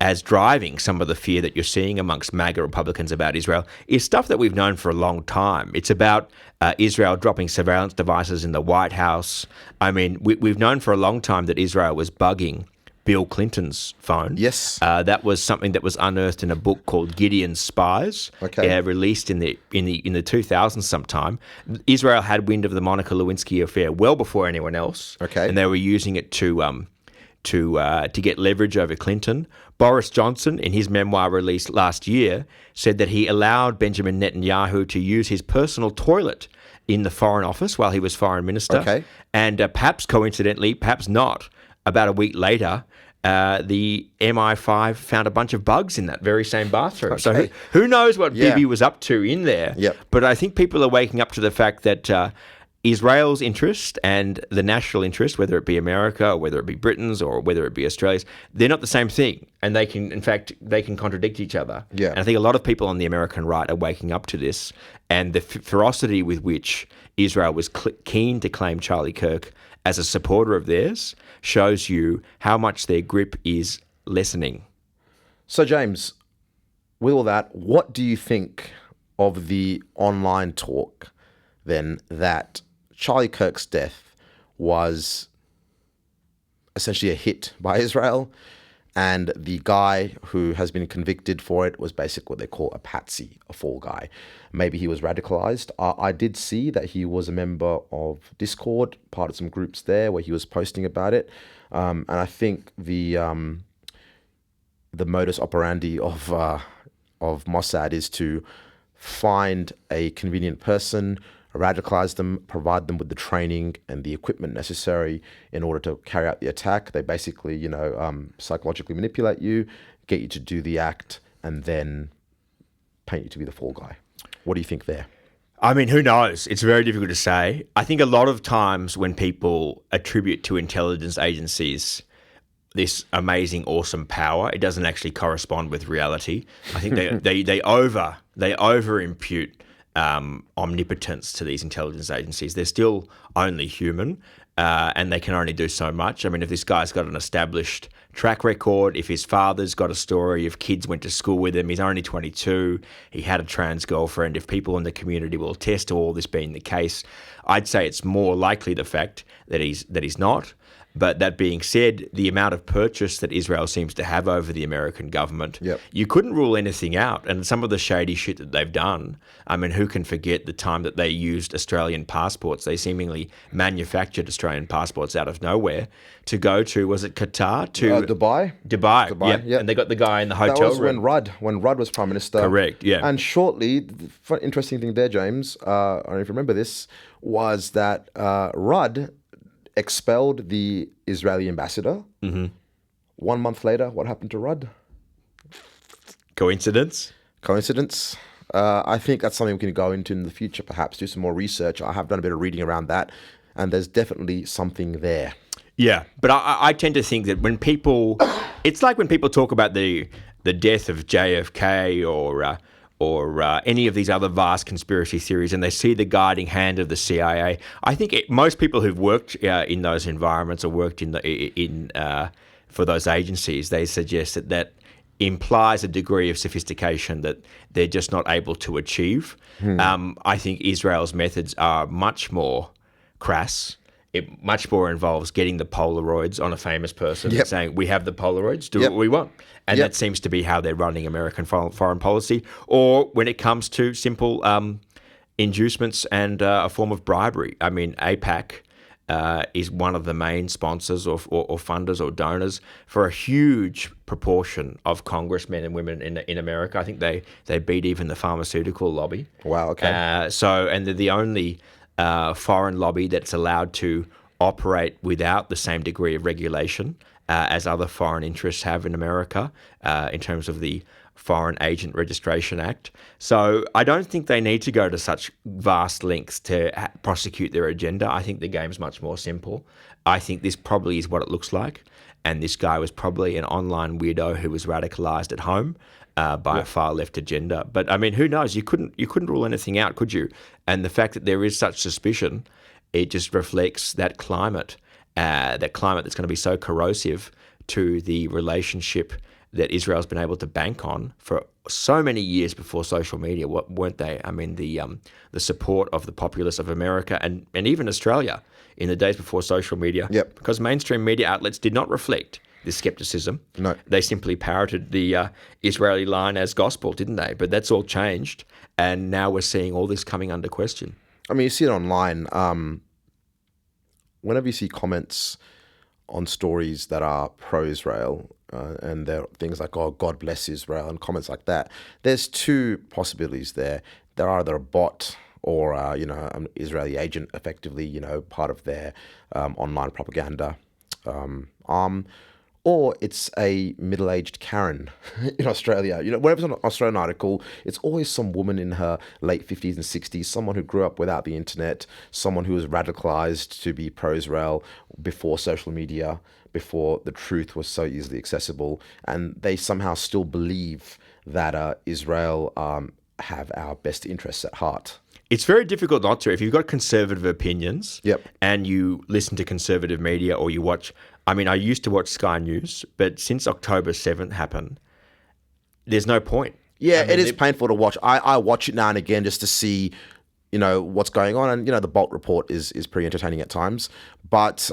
as driving some of the fear that you're seeing amongst MAGA Republicans about Israel is stuff that we've known for a long time. It's about Israel dropping surveillance devices in the White House. I mean, we've known for a long time that Israel was bugging Bill Clinton's phone. Yes. That was something that was unearthed in a book called Gideon's Spies, released in the 2000s sometime. Israel had wind of the Monica Lewinsky affair well before anyone else. Okay. And they were using it to to get leverage over Clinton. Boris Johnson, in his memoir released last year, said that he allowed Benjamin Netanyahu to use his personal toilet in the Foreign Office while he was foreign minister. Okay. And perhaps coincidentally, perhaps not, about a week later, the MI5 found a bunch of bugs in that very same bathroom. Okay. So who knows what Yeah. Bibi was up to in there. Yep. But I think people are waking up to the fact that Israel's interest and the national interest, whether it be America or whether it be Britain's or whether it be Australia's, they're not the same thing. And they can, in fact, they can contradict each other. Yeah. And I think a lot of people on the American right are waking up to this. And the ferocity with which Israel was keen to claim Charlie Kirk as a supporter of theirs shows you how much their grip is lessening. So, James, with all that, what do you think of the online talk then that Charlie Kirk's death was essentially a hit by Israel, and the guy who has been convicted for it was basically what they call a patsy, a fall guy? Maybe he was radicalized. I did see that he was a member of Discord, part of some groups there where he was posting about it. And I think the modus operandi of Mossad is to find a convenient person, radicalize them, provide them with the training and the equipment necessary in order to carry out the attack. They basically, psychologically manipulate you, get you to do the act, and then paint you to be the fall guy. What do you think there? I mean, who knows? It's very difficult to say. I think a lot of times when people attribute to intelligence agencies this amazing, awesome power, it doesn't actually correspond with reality. I think they over impute omnipotence to these intelligence agencies. They're still only human, and they can only do so much. I mean, if this guy's got an established track record, if his father's got a story, if kids went to school with him, he's only 22, he had a trans girlfriend, if people in the community will attest to all this being the case, I'd say it's more likely the fact that he's not. But that being said, the amount of purchase that Israel seems to have over the American government, Yep. you couldn't rule anything out. And some of the shady shit that they've done, I mean, who can forget the time that they used Australian passports? They seemingly manufactured Australian passports out of nowhere to go to, was it Qatar? Dubai. Dubai, yeah. And they got the guy in the That hotel was room. when Rudd was Prime Minister. Correct, yeah. And shortly, the interesting thing there, James, I don't know if you remember this, was that Rudd expelled the Israeli ambassador. Mm-hmm. 1 month later, what happened to Rudd? Coincidence? I think that's something we can go into in the future, perhaps do some more research. I have done a bit of reading around that, and there's definitely something there. Yeah, but I tend to think that when people, it's like when people talk about the death of JFK or any of these other vast conspiracy theories, and they see the guiding hand of the CIA. I think most people who've worked in those environments or worked for those agencies, they suggest that implies a degree of sophistication that they're just not able to achieve. I think Israel's methods are much more crass. It much more involves getting the Polaroids on a famous person and saying, we have the Polaroids, do what we want. And that seems to be how they're running American foreign policy. Or when it comes to simple inducements and a form of bribery. I mean, AIPAC is one of the main sponsors or funders or donors for a huge proportion of congressmen and women in America. I think they beat even the pharmaceutical lobby. Wow, okay. And they're the only foreign lobby that's allowed to operate without the same degree of regulation as other foreign interests have in America in terms of the Foreign Agent Registration Act. So I don't think they need to go to such vast lengths to prosecute their agenda. I think the game's much more simple. I think this probably is what it looks like. And this guy was probably an online weirdo who was radicalized at home by a far left agenda. But I mean, who knows? You couldn't rule anything out, could you? And the fact that there is such suspicion, it just reflects that climate that's going to be so corrosive to the relationship that Israel's been able to bank on for so many years before social media, weren't they? I mean, the support of the populace of America and even Australia in the days before social media, because mainstream media outlets did not reflect this skepticism. No. They simply parroted the Israeli line as gospel, didn't they? But that's all changed, and now we're seeing all this coming under question. I mean, you see it online. Whenever you see comments on stories that are pro-Israel, and there are things like, oh, God bless Israel, and comments like that, there's two possibilities there. They're either a bot or, an Israeli agent, effectively, part of their online propaganda arm, or it's a middle-aged Karen in Australia. Whenever there's an Australian article, it's always some woman in her late 50s and 60s, someone who grew up without the internet, someone who was radicalized to be pro-Israel before social media, before the truth was so easily accessible, and they somehow still believe that Israel have our best interests at heart. It's very difficult not to. If you've got conservative opinions Yep. and you listen to conservative media or you watch, I used to watch Sky News, but since October 7th happened, there's no point. Yeah, it is painful to watch. I watch it now and again just to see, what's going on. And, the Bolt report is pretty entertaining at times. But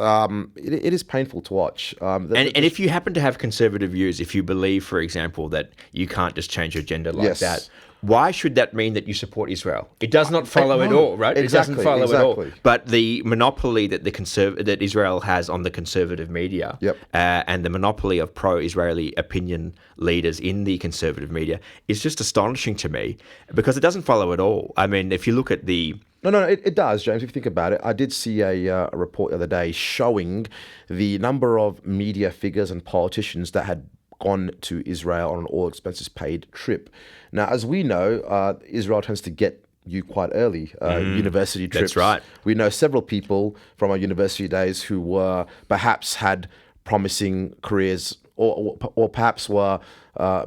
it is painful to watch. And if you happen to have conservative views, if you believe, for example, that you can't just change your gender like that, why should that mean that you support Israel? It does not follow at all, right? Exactly, it doesn't follow at all. exactly. But the monopoly that that Israel has on the conservative media, and the monopoly of pro-Israeli opinion leaders in the conservative media is just astonishing to me, because it doesn't follow at all. If you look at the... No, it does, James. If you think about it, I did see a report the other day showing the number of media figures and politicians that had gone to Israel on an all expenses paid trip. Now, as we know, Israel tends to get you quite early, university trips. That's right. We know several people from our university days who were perhaps had promising careers, or perhaps were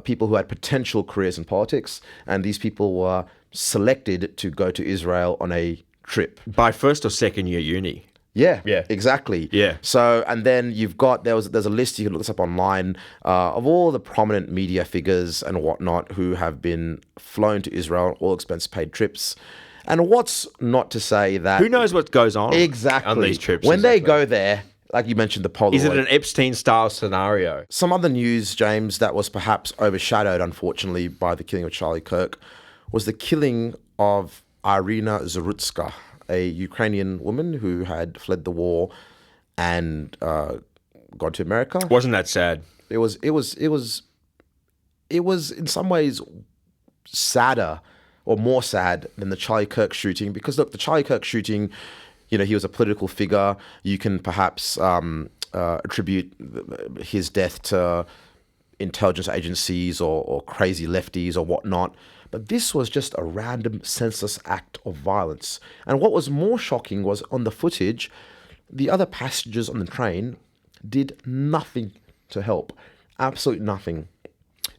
people who had potential careers in politics, and these people were selected to go to Israel on a trip. By first or second year uni. Yeah, exactly. Yeah. So, and then you've got, there's a list, you can look this up online, of all the prominent media figures and whatnot who have been flown to Israel, all expense paid trips. And what's not to say that... Who knows what goes on exactly on these trips? When they go there, like you mentioned, the Polaroid. Is it an Epstein-style scenario? Some other news, James, that was perhaps overshadowed, unfortunately, by the killing of Charlie Kirk was the killing of Irina Zarutska, a Ukrainian woman who had fled the war and gone to America. Wasn't that sad? It was in some ways sadder or more sad than the Charlie Kirk shooting, because look, the Charlie Kirk shooting, he was a political figure. You can perhaps attribute his death to intelligence agencies or crazy lefties or whatnot. But this was just a random, senseless act of violence. And what was more shocking was on the footage, the other passengers on the train did nothing to help. Absolutely nothing.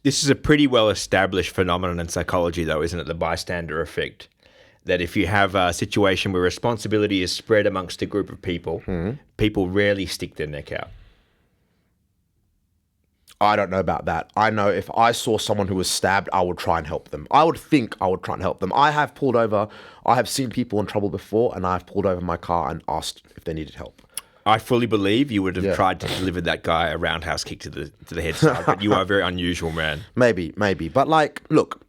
This is a pretty well-established phenomenon in psychology, though, isn't it? The bystander effect. That if you have a situation where responsibility is spread amongst a group of people, people rarely stick their neck out. I don't know about that. I know if I saw someone who was stabbed, I would try and help them. I would think I would try and help them. I have pulled over. I have seen people in trouble before, and I've pulled over my car and asked if they needed help. I fully believe you would have tried to deliver that guy a roundhouse kick to the head side, but you are a very unusual man. Maybe. But look,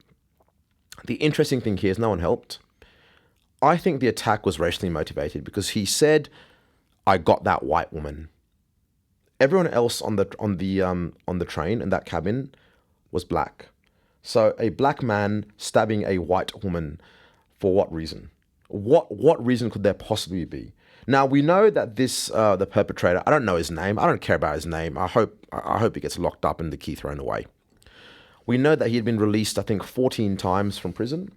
the interesting thing here is no one helped. I think the attack was racially motivated because he said, "I got that white woman." Everyone else on the train in that cabin was black. So a black man stabbing a white woman, for what reason? What reason could there possibly be? Now we know that this the perpetrator. I don't know his name. I don't care about his name. I hope he gets locked up and the key thrown away. We know that he had been released, I think, 14 times from prison.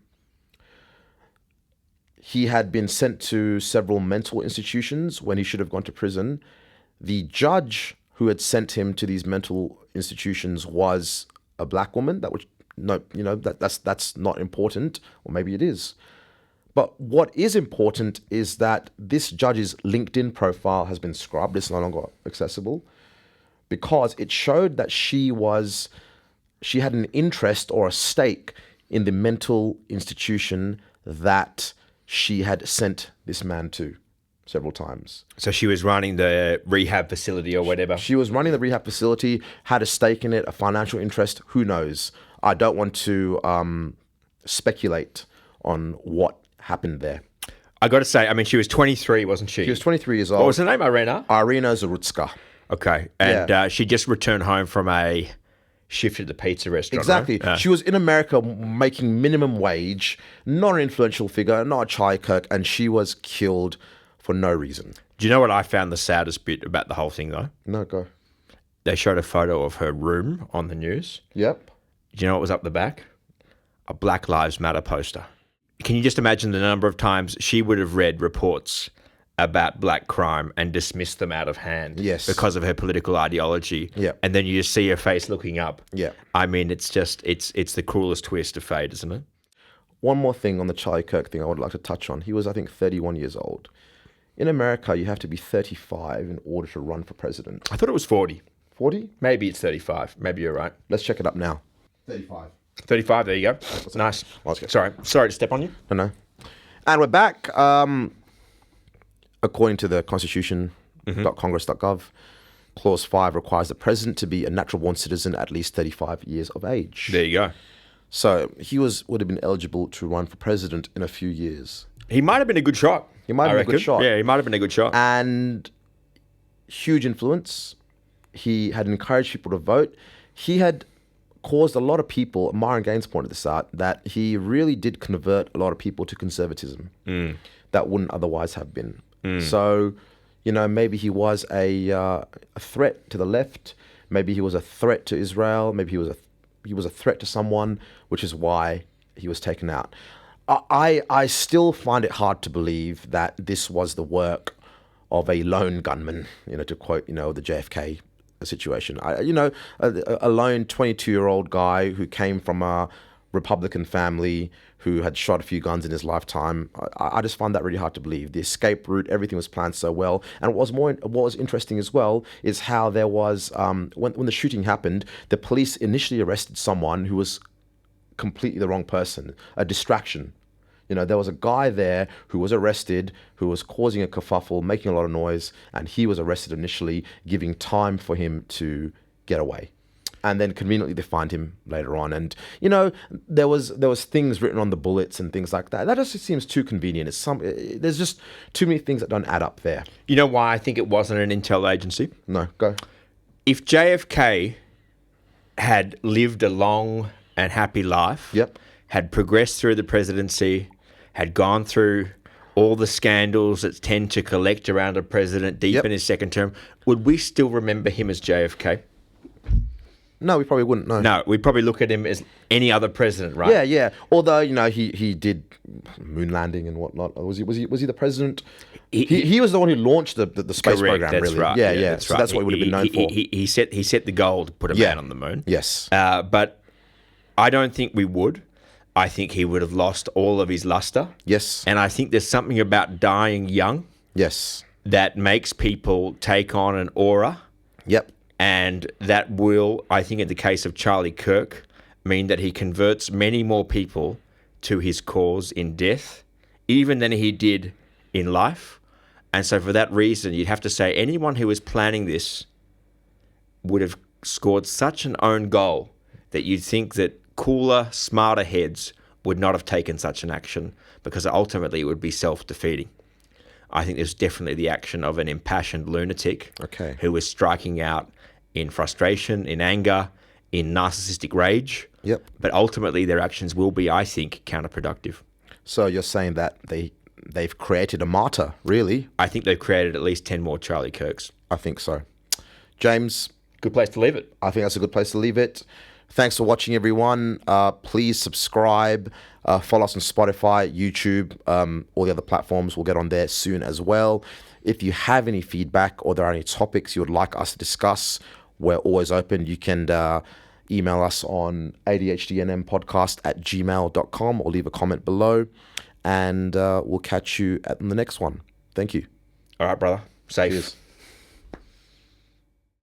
He had been sent to several mental institutions when he should have gone to prison. The judge who had sent him to these mental institutions was a black woman. That's not important, or maybe it is. But what is important is that this judge's LinkedIn profile has been scrubbed. It's no longer accessible because it showed that she had an interest or a stake in the mental institution that she had sent this man to several times. So she was running the rehab facility or whatever? She was running the rehab facility, had a stake in it, a financial interest. Who knows? I don't want to speculate on what happened there. I got to say, she was 23, wasn't she? She was 23 years old. What was her name? Irina? Irina Zarutska. Okay. And she just returned home from a shift at the pizza restaurant. Exactly. Right? She was in America making minimum wage, not an influential figure, not a Charlie Kirk, and she was killed for no reason. Do you know what I found the saddest bit about the whole thing, though? No, go. They showed a photo of her room on the news. Yep. Do you know what was up the back? A Black Lives Matter poster. Can you just imagine the number of times she would have read reports about black crime and dismissed them out of hand because of her political ideology? Yeah. And then you just see her face looking up. Yeah. I mean, it's the cruelest twist of fate, isn't it? One more thing on the Charlie Kirk thing I would like to touch on. He was, I think, 31 years old. In America, you have to be 35 in order to run for president. I thought it was 40. 40? Maybe it's 35. Maybe you're right. Let's check it up now. 35. 35, there you go. Nice. Let's go. Sorry to step on you. No. And we're back. According to the constitution.congress.gov, Clause 5 requires the president to be a natural-born citizen at least 35 years of age. There you go. So he would have been eligible to run for president in a few years. He might have been a good shot. He might have been a good shot. Yeah, he might have been a good shot. And huge influence. He had encouraged people to vote. He had caused a lot of people, Myron Gaines pointed this out, that he really did convert a lot of people to conservatism that wouldn't otherwise have been. So, maybe he was a threat to the left. Maybe he was a threat to Israel. Maybe he was a threat to someone, which is why he was taken out. I still find it hard to believe that this was the work of a lone gunman, to quote, the JFK situation. A lone 22-year-old guy who came from a Republican family who had shot a few guns in his lifetime. I just find that really hard to believe. The escape route, everything was planned so well. And what was interesting as well is how there was, when the shooting happened, the police initially arrested someone who was completely the wrong person, a distraction. There was a guy there who was arrested, who was causing a kerfuffle, making a lot of noise, and he was arrested initially, giving time for him to get away. And then conveniently they find him later on. And, there was things written on the bullets and things like that. That just seems too convenient. There's just too many things that don't add up there. You know why I think it wasn't an intel agency? No, go. If JFK had lived a long and happy life, had progressed through the presidency, had gone through all the scandals that tend to collect around a president deep in his second term, would we still remember him as JFK? No, we probably wouldn't. No, we'd probably look at him as any other president, right? Yeah. Although he did moon landing and whatnot. Was he the president? He was the one who launched the space program. That's really. right. Yeah. That's so right. that's what he would have been known for. He set the goal to put a man on the moon. Yes. But I don't think we would. I think he would have lost all of his luster. Yes. And I think there's something about dying young. Yes. That makes people take on an aura. Yep. And that will, I think in the case of Charlie Kirk, mean that he converts many more people to his cause in death, even than he did in life. And so for that reason, you'd have to say anyone who was planning this would have scored such an own goal that you'd think that cooler, smarter heads would not have taken such an action, because ultimately it would be self-defeating. I think there's definitely the action of an impassioned lunatic who was striking out in frustration, in anger, in narcissistic rage. Yep. But ultimately their actions will be, I think, counterproductive. So you're saying that they've created a martyr, really? I think they've created at least 10 more Charlie Kirks. I think so. James? Good place to leave it. I think that's a good place to leave it. Thanks for watching, everyone. Please subscribe. Follow us on Spotify, YouTube, all the other platforms. We'll get on there soon as well. If you have any feedback or there are any topics you would like us to discuss, we're always open. You can email us on ADHD'n'M podcast@gmail.com or leave a comment below. And we'll catch you at the next one. Thank you. All right, brother. Safe. Cheers.